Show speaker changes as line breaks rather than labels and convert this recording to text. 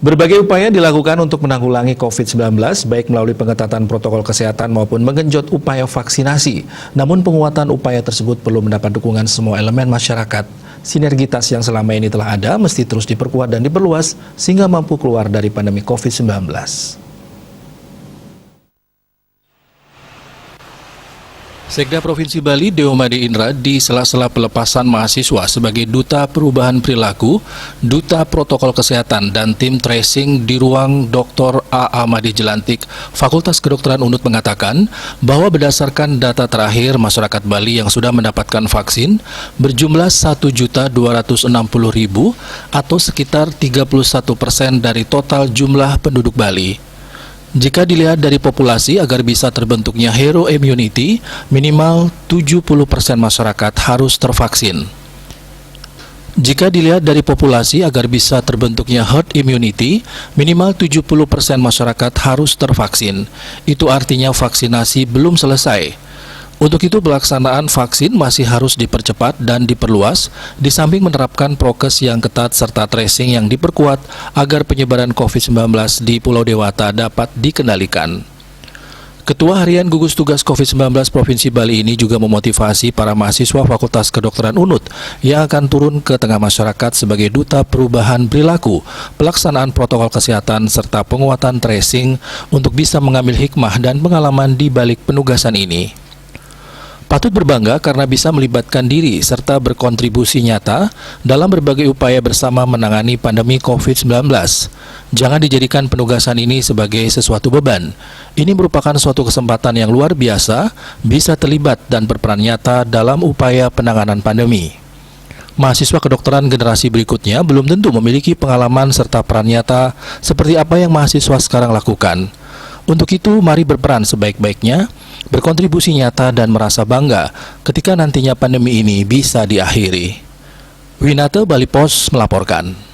Berbagai upaya dilakukan untuk menanggulangi COVID-19, baik melalui pengetatan protokol kesehatan maupun menggenjot upaya vaksinasi. Namun penguatan upaya tersebut perlu mendapat dukungan semua elemen masyarakat. Sinergitas yang selama ini telah ada mesti terus diperkuat dan diperluas sehingga mampu keluar dari pandemi COVID-19. Sekda Provinsi Bali Deomade Indra di sela-sela pelepasan mahasiswa sebagai Duta Perubahan Perilaku, Duta Protokol Kesehatan, dan tim tracing di ruang Dr. A. Ahmadi Jelantik, Fakultas Kedokteran UNUD mengatakan bahwa berdasarkan data terakhir masyarakat Bali yang sudah mendapatkan vaksin berjumlah 1.260.000 atau sekitar 31% dari total jumlah penduduk Bali. Jika dilihat dari populasi, agar bisa terbentuknya hero immunity, minimal 70% masyarakat harus tervaksin. Jika dilihat dari populasi, agar bisa terbentuknya herd immunity, minimal 70% masyarakat harus tervaksin. Itu artinya vaksinasi belum selesai. Untuk itu, pelaksanaan vaksin masih harus dipercepat dan diperluas, di samping menerapkan prokes yang ketat serta tracing yang diperkuat agar penyebaran COVID-19 di Pulau Dewata dapat dikendalikan. Ketua Harian Gugus Tugas COVID-19 Provinsi Bali ini juga memotivasi para mahasiswa Fakultas Kedokteran UNUD yang akan turun ke tengah masyarakat sebagai duta perubahan perilaku, pelaksanaan protokol kesehatan, serta penguatan tracing untuk bisa mengambil hikmah dan pengalaman di balik penugasan ini. Patut berbangga karena bisa melibatkan diri serta berkontribusi nyata dalam berbagai upaya bersama menangani pandemi COVID-19. Jangan dijadikan penugasan ini sebagai sesuatu beban. Ini merupakan suatu kesempatan yang luar biasa bisa terlibat dan berperan nyata dalam upaya penanganan pandemi. Mahasiswa kedokteran generasi berikutnya belum tentu memiliki pengalaman serta peran nyata seperti apa yang mahasiswa sekarang lakukan. Untuk itu, mari berperan sebaik-baiknya, berkontribusi nyata dan merasa bangga ketika nantinya pandemi ini bisa diakhiri. Winata Bali Pos melaporkan.